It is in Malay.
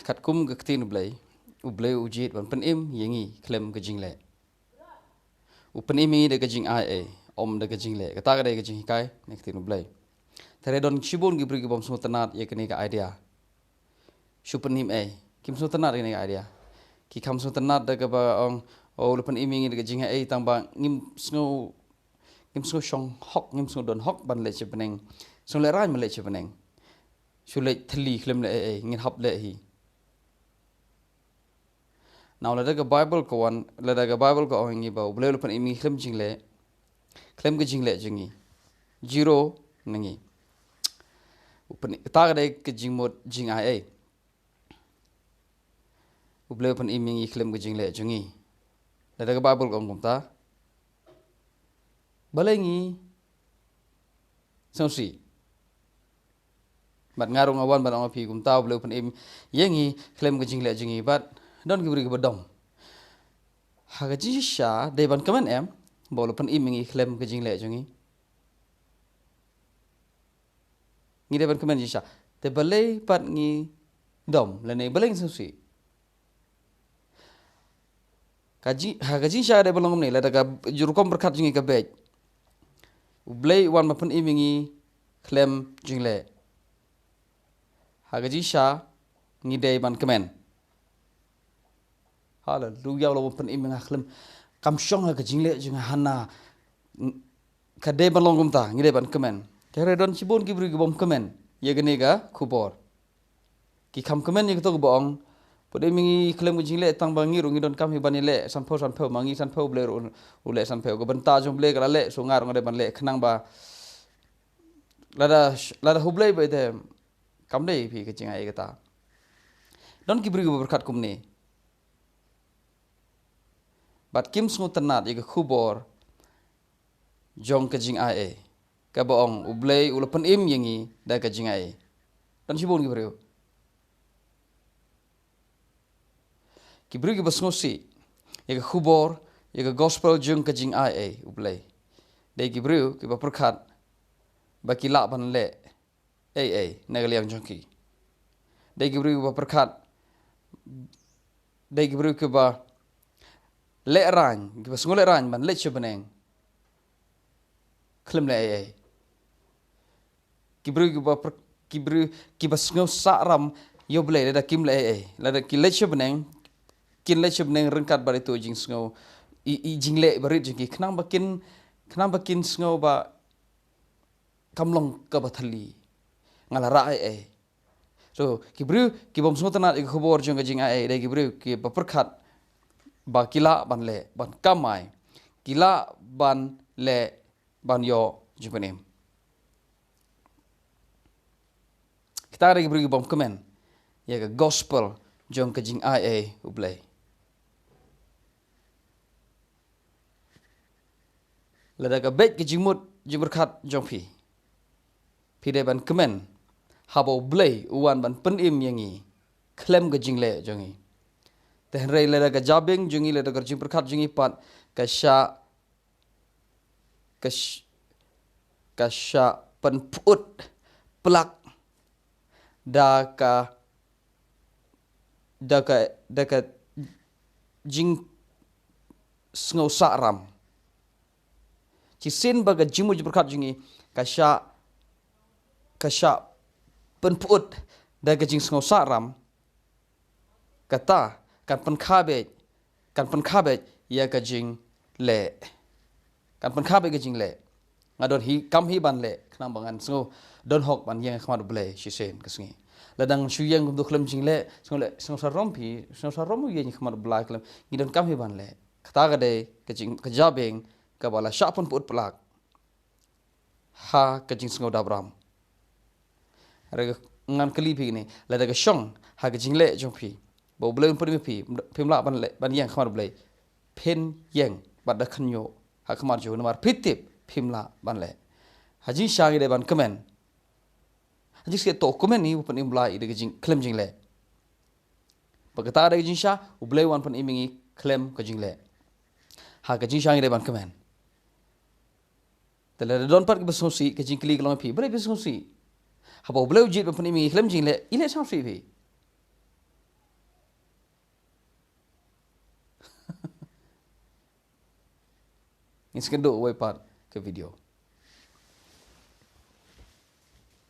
kat kum ke tin Blei ujit ban penim yengi khlem ke jingleh penimi de ke jing ai om de ke jingleh kata ke de ke jing kai nek tin Blei tare don chibun gibri gibom semua tenat ye kene ke idea shu penim kim semua tenat kene ke idea ki kam semua tenat de ke ba ong lepen imi de ke jing tang ba ngim snow shong hok ngim snow don hok ban le chepeneng song le rai ma le chepeneng shu le thli khlem le ngin hap le hi now la daga Bible ko wan la daga Bible ko ongi ba blei lepen imi khlem jingleh khlem ke jingleh jingi zero nangi upen ta ga ke jingmot jing ai blei lepen imi khlem ke jingleh jingi la daga Bible ko ngum ta balei ngi songsi bat ngarung awan bat ong pi gum ta blei lepen im yengi khlem ke jingleh jingi bat don gibri ke badong haga jisha de ban kaman em bol pen imingi khlem ke jingleh jungi ngi de ban kaman jisha te balei pat ngi dom le ne balei susi kaji haga jisha de bolong ne la daga jurukom berkat jungi ke bej blei wan ma pen imingi khlem jingleh haga jisha ngi de ban kaman hallelujah lo pen im nglem kam shong ha jingleh jing hana ka de ban longum ta ngi de ban kmen tere don chibon ki bri bom kmen ye gene ga khubor ki kham kmen ni to bong pode mi khlem jingleh tang bang ngi rungi don kam hi banile san pho mangi san pho ble u le san pho go ban ta jong ble ga le so ngar ngade ban le khnang ba lada hublei ba de kam dei phi ke jinga e ga ta don ki bri go berkat kum ni bat kim smut tenat ye khubor jong ke jing ai ka boong ublei ulepen im yengi da ke jing ai dan sibon gi breu ki breu basngosi ye khubor ye gospel jong ke jing ai ublei de gi breu ki ba perkhat ba ki la ban le nagaliang jong ki de gi breu ba perkhat de gi breu ki ba le rang ki bas ngole rang ban le chebeneng khlem le ki bru ki bas ngau saram yo ble le da kim le la da ki le chebeneng kin le chebeneng rengkat bari to jing ngau i jingle bari jing ki khnang bakin ngau ba kamlong ka bathali ngala ra so ki bru ki bom smotana ik khobor jong jing de ki bru ki ba perkhat ba kila ban le ban kamai kila ban le ban yo jupenim kita lagi beri bom kmen ya ke gospel jong ke jing ai ublei la daga bet ke jimut jiberkat jong pi de ban kmen haba ublei uwan ban penim yangi khlem ke jingleh jongi tenrei le daga jabing jungi le daga jiberkat jungi pat kasha penput pelak daka jing sngau saram cisin baga jimu jiberkat jungi kasha penput daga jing sngau saram kata kan penkhabej ya ka jing le kan penkhabej ka jing le ngadon hi kam hi ban le khnang bangan sngo don hok ban yang khmar Blei shisen kasngi ladang shuyang gum do khlem jing le sngo sa rom ye ni khmar Blai khlem ngidon kam hi ban le khata ga de ka jing ka jabeng ka bala shapun put plak ha ka jing sngo dabram re ngan kali phi ni la daga shong ha ka jing le jong phi bo Blei pun mi phi phim la ban yang khmar Blei pen yang bad da khnyo ha khmar jo namar phitip phimla ban le haji shangi de ban kmen haji se to kmen ni upan im Blai de jing khlem jing le pagata de jing sha ublei wan pan imingi khlem ka jing le ha ka jing shangi de ban kmen tele don pat ke besosi ke jing kli klong phi bre besosi ha bo ublei jit pan imingi khlem jing le ile sang phi in skan do way part ke video